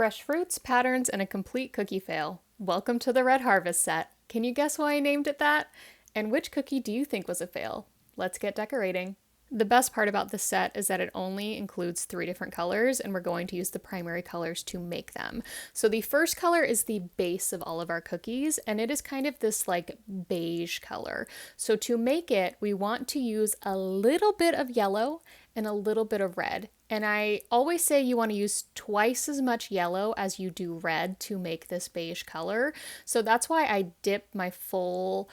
fresh fruits, patterns, and a complete cookie fail. Welcome to the Red Harvest set. Can you guess why I named it that? And which cookie do you think was a fail? Let's get decorating. The best part about this set is that it only includes 3 different colors, and we're going to use the primary colors to make them. So the first color is the base of all of our cookies, and it is kind of this like beige color. So to make it, we want to use a little bit of yellow and a little bit of red. And I always say you want to use twice as much yellow as you do red to make this beige color. So that's why I dip my full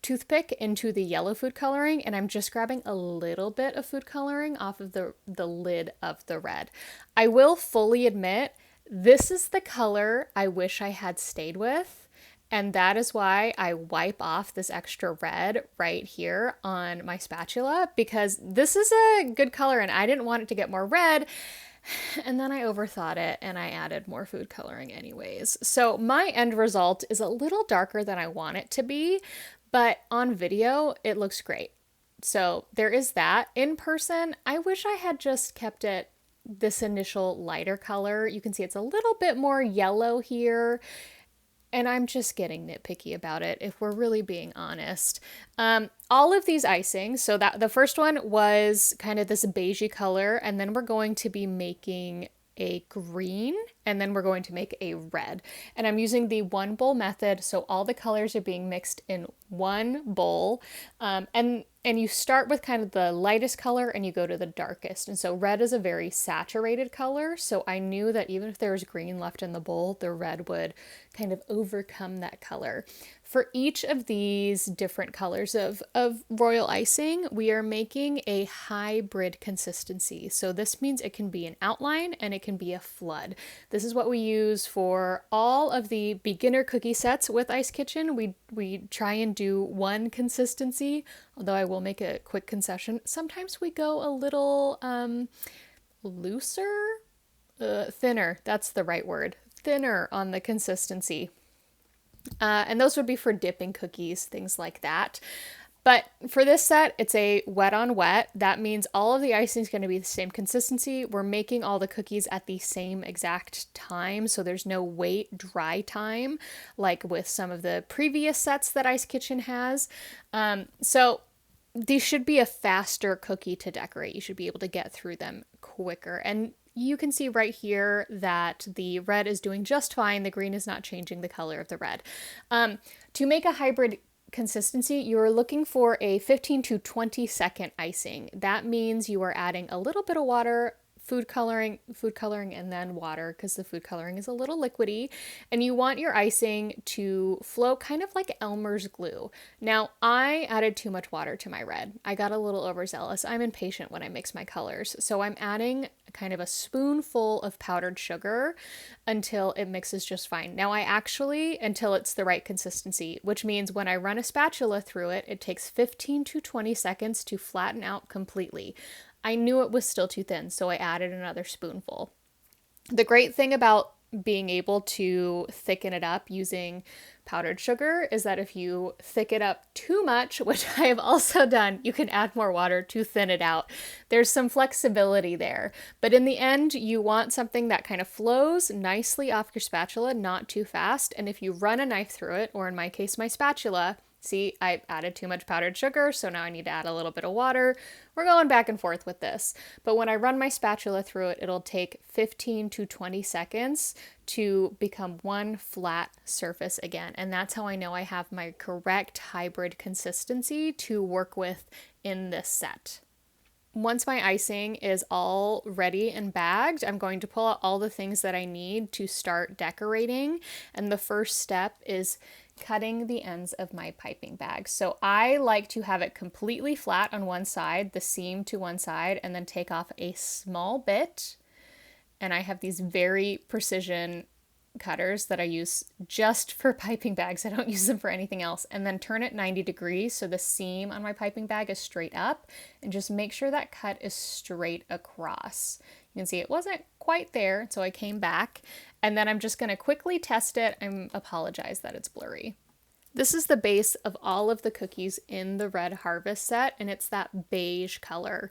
toothpick into the yellow food coloring, and I'm just grabbing a little bit of food coloring off of the lid of the red. I will fully admit, this is the color I wish I had stayed with, and that is why I wipe off this extra red right here on my spatula, because this is a good color and I didn't want it to get more red. And then I overthought it and I added more food coloring anyways. So my end result is a little darker than I want it to be, but on video it looks great. So there is that. In person, I wish I had just kept it this initial lighter color. You can see it's a little bit more yellow here. And I'm just getting nitpicky about it, if we're really being honest. All of these icings, so that the first one was kind of this beigey color, and then we're going to be making a green, and then we're going to make a red. And I'm using the one bowl method, so all the colors are being mixed in one bowl. And you start with kind of the lightest color and you go to the darkest. And so red is a very saturated color, so I knew that even if there was green left in the bowl, the red would kind of overcome that color. For each of these different colors of royal icing, we are making a hybrid consistency. So this means it can be an outline and it can be a flood. This is what we use for all of the beginner cookie sets with Iced.Kitchen. We try and do one consistency, although I will make a quick concession. Sometimes we go a little looser, thinner, that's the right word, thinner on the consistency. And those would be for dipping cookies, things like that. But for this set, it's a wet on wet. That means all of the icing is going to be the same consistency. We're making all the cookies at the same exact time, so there's no wait dry time like with some of the previous sets that Iced.Kitchen has. So these should be a faster cookie to decorate. You should be able to get through them quicker. And you can see right here that the red is doing just fine. The green is not changing the color of the red. To make a hybrid consistency, you are looking for a 15 to 20 second icing. That means you are adding a little bit of water, food coloring, and then water, because the food coloring is a little liquidy, and you want your icing to flow kind of like Elmer's glue. Now, I added too much water to my red. I got a little overzealous. I'm impatient when I mix my colors, so I'm adding kind of a spoonful of powdered sugar until it mixes just fine. Now, until it's the right consistency, which means when I run a spatula through it, it takes 15 to 20 seconds to flatten out completely. I knew it was still too thin, so I added another spoonful. The great thing about being able to thicken it up using powdered sugar is that if you thicken it up too much, which I have also done, you can add more water to thin it out. There's some flexibility there, but in the end, you want something that kind of flows nicely off your spatula, not too fast. And if you run a knife through it, or in my case, my spatula, see, I added too much powdered sugar, so now I need to add a little bit of water. We're going back and forth with this. But when I run my spatula through it, it'll take 15 to 20 seconds to become one flat surface again. And that's how I know I have my correct hybrid consistency to work with in this set. Once my icing is all ready and bagged, I'm going to pull out all the things that I need to start decorating. And the first step is cutting the ends of my piping bag. So I like to have it completely flat on one side, the seam to one side, and then take off a small bit. And I have these very precision cutters that I use just for piping bags. I don't use them for anything else. And then turn it 90 degrees so the seam on my piping bag is straight up, and just make sure that cut is straight across. You can see it wasn't quite there, so I came back, and then I'm just going to quickly test it. I apologize that it's blurry. This is the base of all of the cookies in the Red Harvest set, and it's that beige color.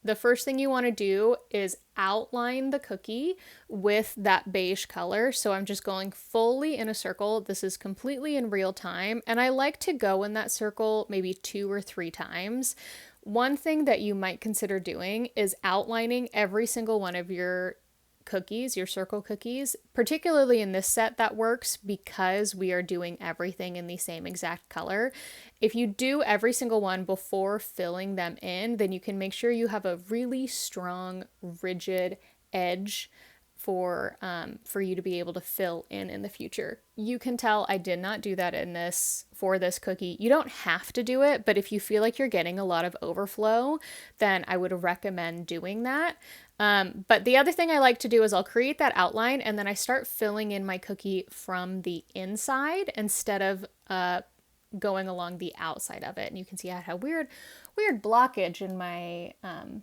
the first thing you want to do is outline the cookie with that beige color. So I'm just going fully in a circle. This is completely in real time. And I like to go in that circle maybe 2 or 3 times. One thing that you might consider doing is outlining every single one of your cookies, your circle cookies, particularly in this set that works because we are doing everything in the same exact color. If you do every single one before filling them in, then you can make sure you have a really strong, rigid edge for you to be able to fill in the future. You can tell I did not do that in this for this cookie. You don't have to do it, but if you feel like you're getting a lot of overflow, then I would recommend doing that. But the other thing I like to do is I'll create that outline and then I start filling in my cookie from the inside instead of going along the outside of it. And you can see I had a weird blockage in my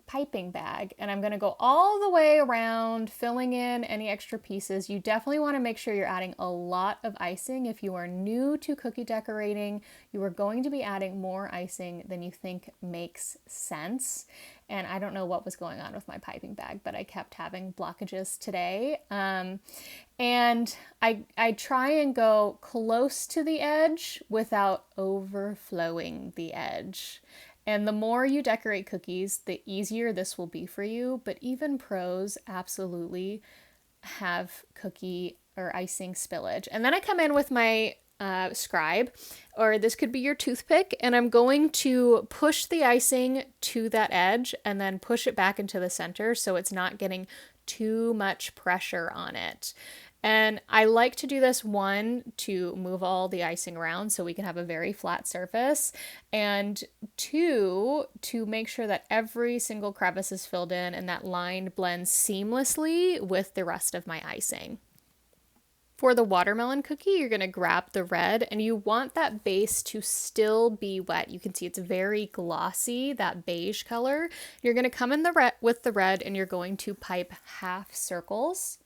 piping bag. And I'm going to go all the way around, filling in any extra pieces. You definitely want to make sure you're adding a lot of icing. If you are new to cookie decorating, you are going to be adding more icing than you think makes sense. And I don't know what was going on with my piping bag, but I kept having blockages today. And I try and go close to the edge without overflowing the edge. And the more you decorate cookies, the easier this will be for you. But even pros absolutely have cookie or icing spillage. And then I come in with my scribe, or this could be your toothpick, and I'm going to push the icing to that edge and then push it back into the center so it's not getting too much pressure on it. And I like to do this, one, to move all the icing around so we can have a very flat surface, and 2, to make sure that every single crevice is filled in and that line blends seamlessly with the rest of my icing. For the watermelon cookie, you're going to grab the red and you want that base to still be wet. You can see it's very glossy, that beige color. You're going to come in with the red and you're going to pipe half circles.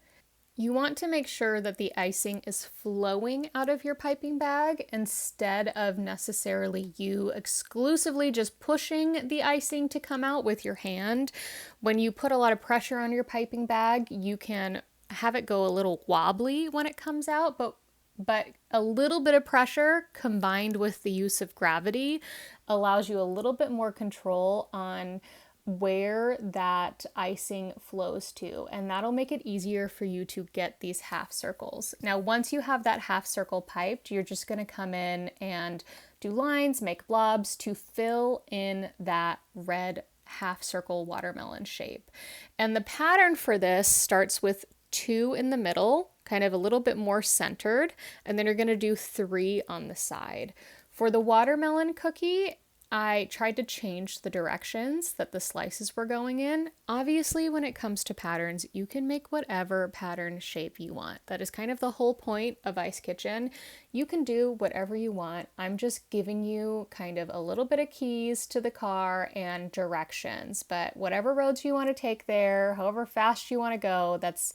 You want to make sure that the icing is flowing out of your piping bag instead of necessarily you exclusively just pushing the icing to come out with your hand. When you put a lot of pressure on your piping bag, you can have it go a little wobbly when it comes out, but a little bit of pressure combined with the use of gravity allows you a little bit more control on where that icing flows to, and that'll make it easier for you to get these half circles. Now, once you have that half circle piped, you're just going to come in and do lines, make blobs to fill in that red half circle watermelon shape. And the pattern for this starts with 2 in the middle, kind of a little bit more centered, and then you're going to do 3 on the side. For the watermelon cookie, I tried to change the directions that the slices were going in. Obviously, when it comes to patterns, you can make whatever pattern shape you want. That is kind of the whole point of Iced.Kitchen. You can do whatever you want. I'm just giving you kind of a little bit of keys to the car and directions, but whatever roads you want to take there, however fast you want to go, that's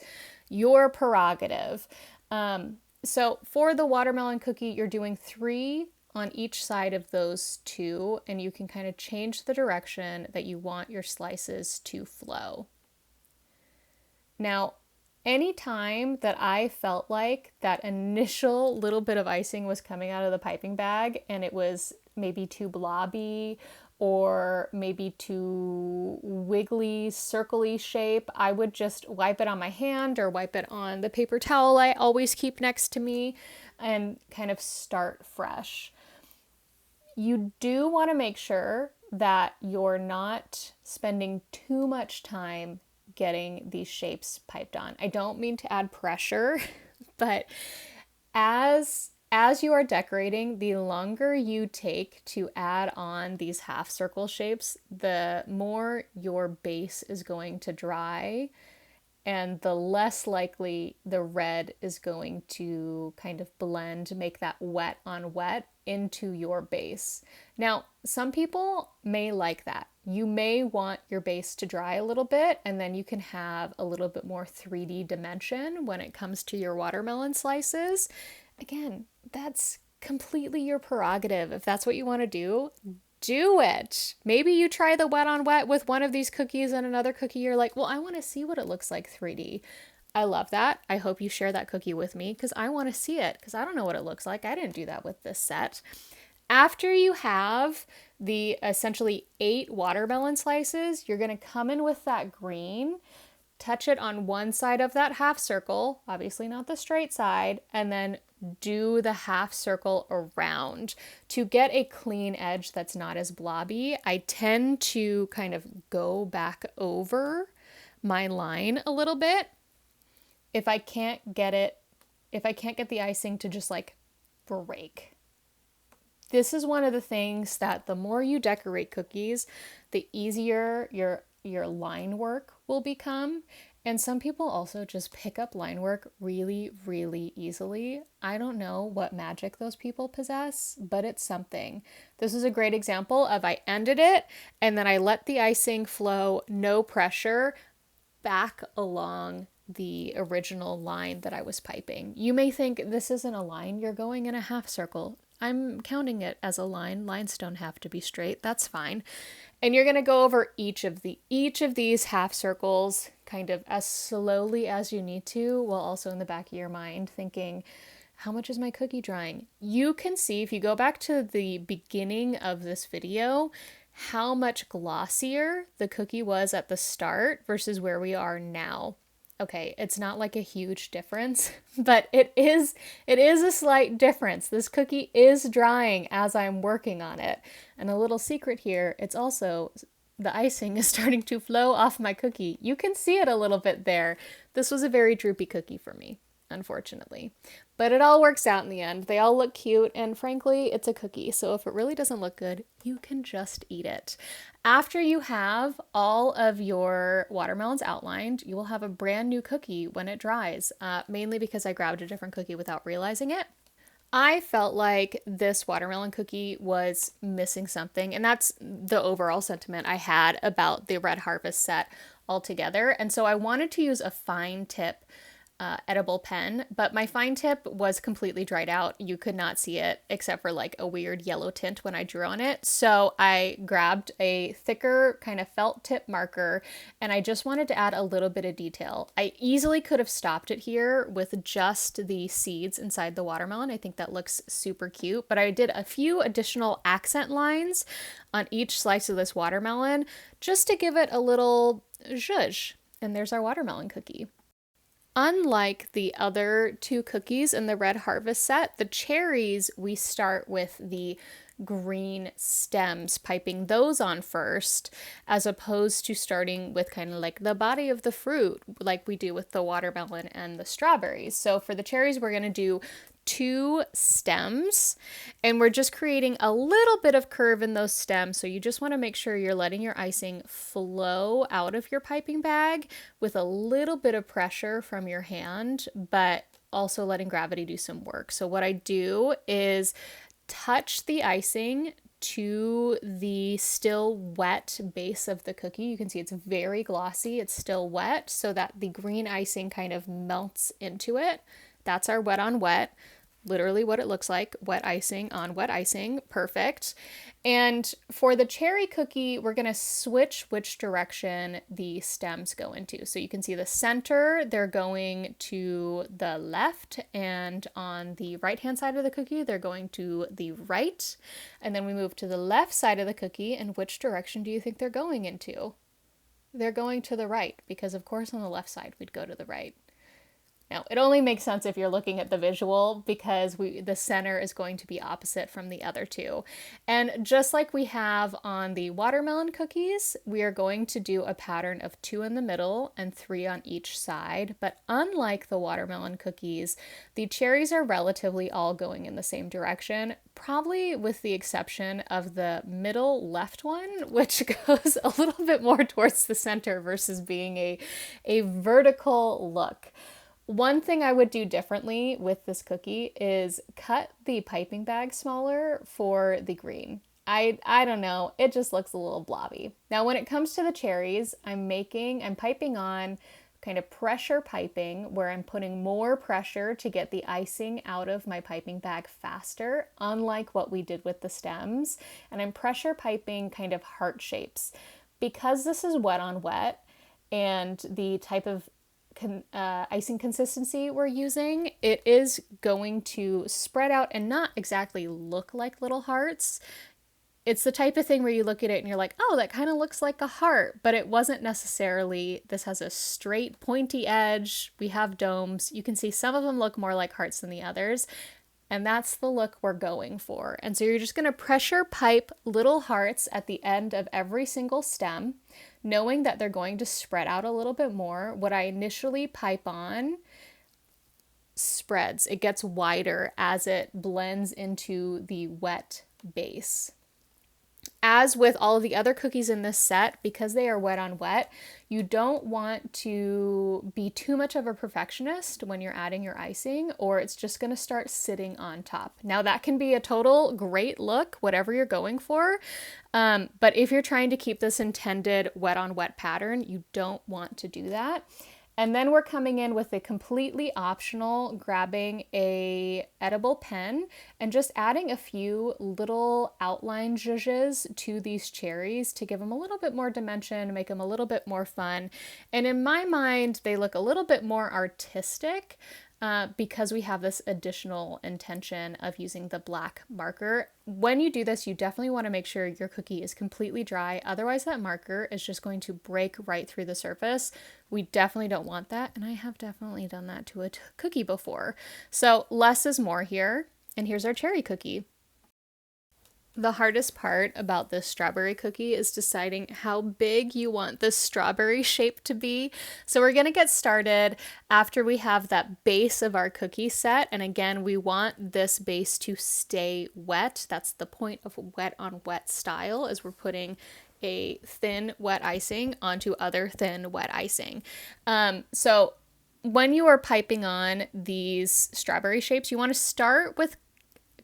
your prerogative. So for the watermelon cookie, you're doing 3 on each side of those 2, and you can kind of change the direction that you want your slices to flow. Now, anytime that I felt like that initial little bit of icing was coming out of the piping bag and it was maybe too blobby or maybe too wiggly, circly shape, I would just wipe it on my hand or wipe it on the paper towel I always keep next to me and kind of start fresh. You do want to make sure that you're not spending too much time getting these shapes piped on. I don't mean to add pressure, but as you are decorating, the longer you take to add on these half circle shapes, the more your base is going to dry and the less likely the red is going to kind of blend, make that wet on wet into your base. Now, some people may like that. You may want your base to dry a little bit, and then you can have a little bit more 3D dimension when it comes to your watermelon slices. Again, that's completely your prerogative. If that's what you want to Do it. Maybe you try the wet on wet with one of these cookies and another cookie. You're like, well, I want to see what it looks like 3D. I love that. I hope you share that cookie with me because I want to see it because I don't know what it looks like. I didn't do that with this set. After you have the essentially 8 watermelon slices, you're going to come in with that green, touch it on one side of that half circle, obviously not the straight side, and then do the half circle around to get a clean edge that's not as blobby. I tend to kind of go back over my line a little bit if I can't get the icing to just like break. This is one of the things that the more you decorate cookies, the easier your line work will become. And some people also just pick up line work really, really easily. I don't know what magic those people possess, but it's something. This is a great example of I ended it and then I let the icing flow, no pressure, back along the original line that I was piping. You may think this isn't a line, you're going in a half circle. I'm counting it as a line. Lines don't have to be straight. That's fine. And you're going to go over each of these half circles kind of as slowly as you need to, while also in the back of your mind thinking, how much is my cookie drying? You can see if you go back to the beginning of this video, how much glossier the cookie was at the start versus where we are now. Okay, it's not like a huge difference, but it is a slight difference. This cookie is drying as I'm working on it. And a little secret here, it's also, the icing is starting to flow off my cookie. You can see it a little bit there. This was a very droopy cookie for me, unfortunately. But it all works out in the end. They all look cute, and frankly, it's a cookie. So if it really doesn't look good, you can just eat it. After you have all of your watermelons outlined, you will have a brand new cookie when it dries, mainly because I grabbed a different cookie without realizing it. I felt like this watermelon cookie was missing something, and that's the overall sentiment I had about the Red Harvest set altogether. And so I wanted to use a fine tip edible pen, but my fine tip was completely dried out. You could not see it except for like a weird yellow tint when I drew on it. So I grabbed a thicker kind of felt tip marker and I just wanted to add a little bit of detail. I easily could have stopped it here with just the seeds inside the watermelon. I think that looks super cute, but I did a few additional accent lines on each slice of this watermelon just to give it a little zhuzh. And there's our watermelon cookie. Unlike the other 2 cookies in the Red Harvest set, the cherries, we start with the green stems, piping those on first, as opposed to starting with kind of like the body of the fruit, like we do with the watermelon and the strawberries. So for the cherries, we're going to do 2 stems, and we're just creating a little bit of curve in those stems. So you just want to make sure you're letting your icing flow out of your piping bag with a little bit of pressure from your hand, but also letting gravity do some work. So what I do is touch the icing to the still wet base of the cookie. You can see it's very glossy. It's still wet so that the green icing kind of melts into it. That's our wet on wet. Literally what it looks like, wet icing on wet icing, perfect. And for the cherry cookie, we're gonna switch which direction the stems go into. So you can see the center, they're going to the left, and on the right-hand side of the cookie, they're going to the right. And then we move to the left side of the cookie, and which direction do you think they're going into? They're going to the right, because of course on the left side, we'd go to the right. Now, it only makes sense if you're looking at the visual because the center is going to be opposite from the other 2. And just like we have on the watermelon cookies, we are going to do a pattern of 2 in the middle and 3 on each side. But unlike the watermelon cookies, the cherries are relatively all going in the same direction, probably with the exception of the middle left one, which goes a little bit more towards the center versus being a vertical look. One thing I would do differently with this cookie is cut the piping bag smaller for the green. I don't know, it just looks a little blobby. Now when it comes to the cherries, I'm piping on kind of pressure piping, where I'm putting more pressure to get the icing out of my piping bag faster, unlike what we did with the stems. And I'm pressure piping kind of heart shapes. Because this is wet on wet and the type of icing consistency we're using, it is going to spread out and not exactly look like little hearts. It's the type of thing where you look at it and you're like, oh, that kind of looks like a heart, but it wasn't necessarily. This has a straight pointy edge. We have domes. You can see some of them look more like hearts than the others. And that's the look we're going for. And so you're just going to pressure pipe little hearts at the end of every single stem, knowing that they're going to spread out a little bit more. What I initially pipe on spreads. It gets wider as it blends into the wet base. As with all of the other cookies in this set, because they are wet on wet, you don't want to be too much of a perfectionist when you're adding your icing, or it's just going to start sitting on top. Now that can be a total great look, whatever you're going for. But if you're trying to keep this intended wet on wet pattern, you don't want to do that. And then we're coming in with a completely optional, grabbing a edible pen and just adding a few little outline zhuzhes to these cherries to give them a little bit more dimension, make them a little bit more fun. And in my mind, they look a little bit more artistic because we have this additional intention of using the black marker. When you do this, you definitely want to make sure your cookie is completely dry. Otherwise, that marker is just going to break right through the surface. We definitely don't want that. And I have definitely done that to a cookie before. So less is more here. And here's our cherry cookie. The hardest part about this strawberry cookie is deciding how big you want the strawberry shape to be. So we're going to get started after we have that base of our cookie set. And again, we want this base to stay wet. That's the point of wet on wet style, is we're putting a thin wet icing onto other thin wet icing. So when you are piping on these strawberry shapes, you want to start with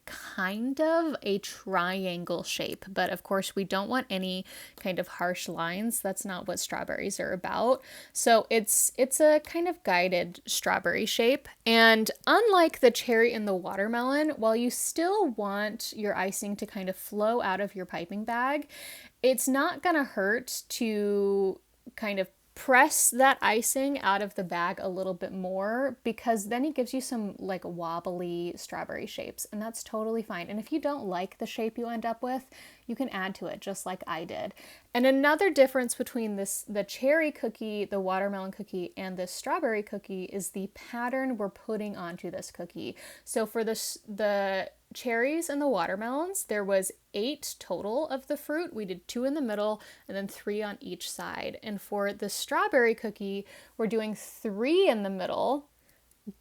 kind of a triangle shape, but of course we don't want any kind of harsh lines. That's not what strawberries are about. So it's a kind of guided strawberry shape. And unlike the cherry and the watermelon, while you still want your icing to kind of flow out of your piping bag, it's not gonna hurt to kind of press that icing out of the bag a little bit more, because then it gives you some like wobbly strawberry shapes, and that's totally fine. And if you don't like the shape you end up with, you can add to it just like I did. And another difference between the cherry cookie, the watermelon cookie, and the strawberry cookie is the pattern we're putting onto this cookie. So for the cherries and the watermelons, there was 8 total of the fruit. We did 2 in the middle and then 3 on each side. And for the strawberry cookie, we're doing 3 in the middle,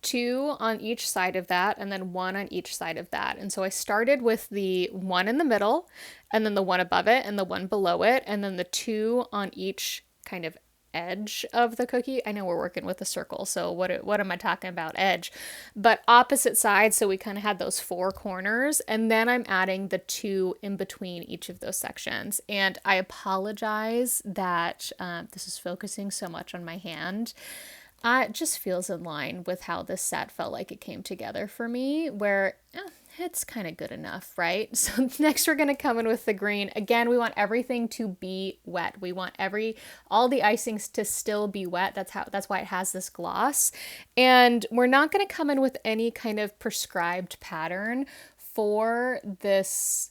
2 on each side of that, and then 1 on each side of that. And so I started with the 1 in the middle, and then the 1 above it, and the 1 below it, and then the 2 on each kind of edge of the cookie. I know we're working with a circle, so what am I talking about, edge? But opposite sides, so we kind of had those 4 corners, and then I'm adding the 2 in between each of those sections. And I apologize that this is focusing so much on my hand. It just feels in line with how this set felt like it came together for me, where it's kind of good enough, right? So next we're going to come in with the green. Again, we want everything to be wet. We want all the icings to still be wet. That's why it has this gloss. And we're not going to come in with any kind of prescribed pattern for this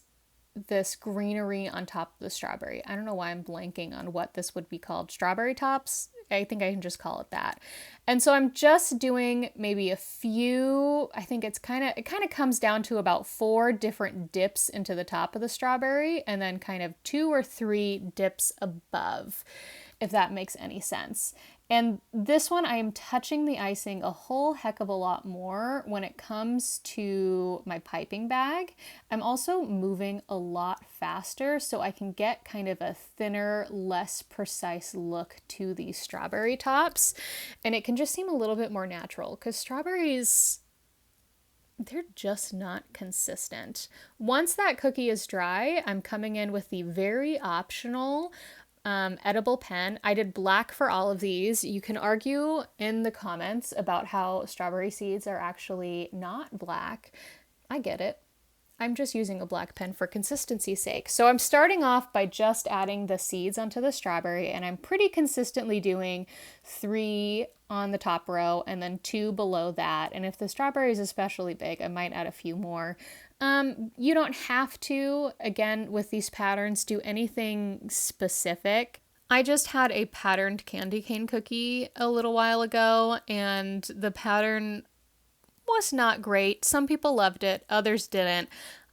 greenery on top of the strawberry. I don't know why I'm blanking on what this would be called. Strawberry tops? I think I can just call it that. And so I'm just doing maybe a few, I think it kind of comes down to about 4 different dips into the top of the strawberry, and then kind of 2 or 3 dips above, if that makes any sense. And this one, I am touching the icing a whole heck of a lot more when it comes to my piping bag. I'm also moving a lot faster so I can get kind of a thinner, less precise look to these strawberry tops. And it can just seem a little bit more natural, because strawberries, they're just not consistent. Once that cookie is dry, I'm coming in with the very optional edible pen. I did black for all of these. You can argue in the comments about how strawberry seeds are actually not black. I get it. I'm just using a black pen for consistency's sake. So I'm starting off by just adding the seeds onto the strawberry, and I'm pretty consistently doing 3 on the top row and then 2 below that. And if the strawberry is especially big, I might add a few more. You don't have to, again, with these patterns, do anything specific. I just had a patterned candy cane cookie a little while ago, and the pattern was not great. Some people loved it, others didn't.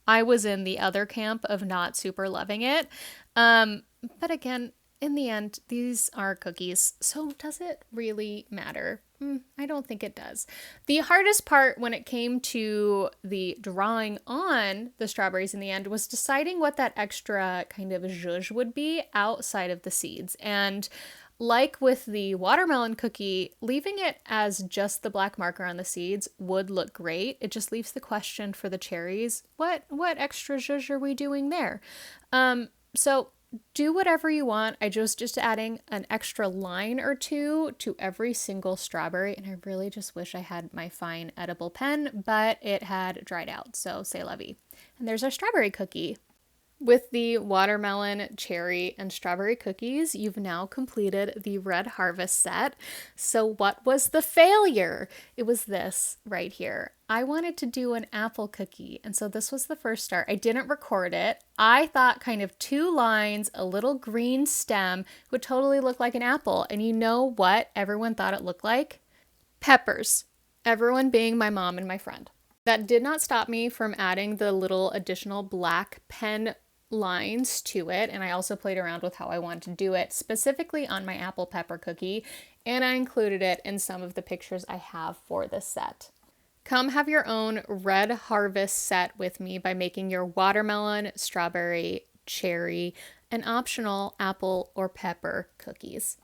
I was in the other camp of not super loving it. But again, in the end, these are cookies, so does it really matter? I don't think it does. The hardest part when it came to the drawing on the strawberries in the end was deciding what that extra kind of zhuzh would be outside of the seeds. And like with the watermelon cookie, leaving it as just the black marker on the seeds would look great. It just leaves the question for the cherries, what extra zhuzh are we doing there? So do whatever you want. I just adding an extra line or 2 to every single strawberry, and I really just wish I had my fine edible pen, but it had dried out, so c'est la vie. And there's our strawberry cookie. With the watermelon, cherry, and strawberry cookies, you've now completed the Red Harvest set. So what was the failure? It was this right here. I wanted to do an apple cookie, and so this was the first start. I didn't record it. I thought kind of 2 lines, a little green stem would totally look like an apple. And you know what everyone thought it looked like? Peppers. Everyone being my mom and my friend. That did not stop me from adding the little additional black pen lines to it, and I also played around with how I wanted to do it specifically on my apple pepper cookie, and I included it in some of the pictures I have for this set. Come have your own Red Harvest set with me by making your watermelon, strawberry, cherry, and optional apple or pepper cookies.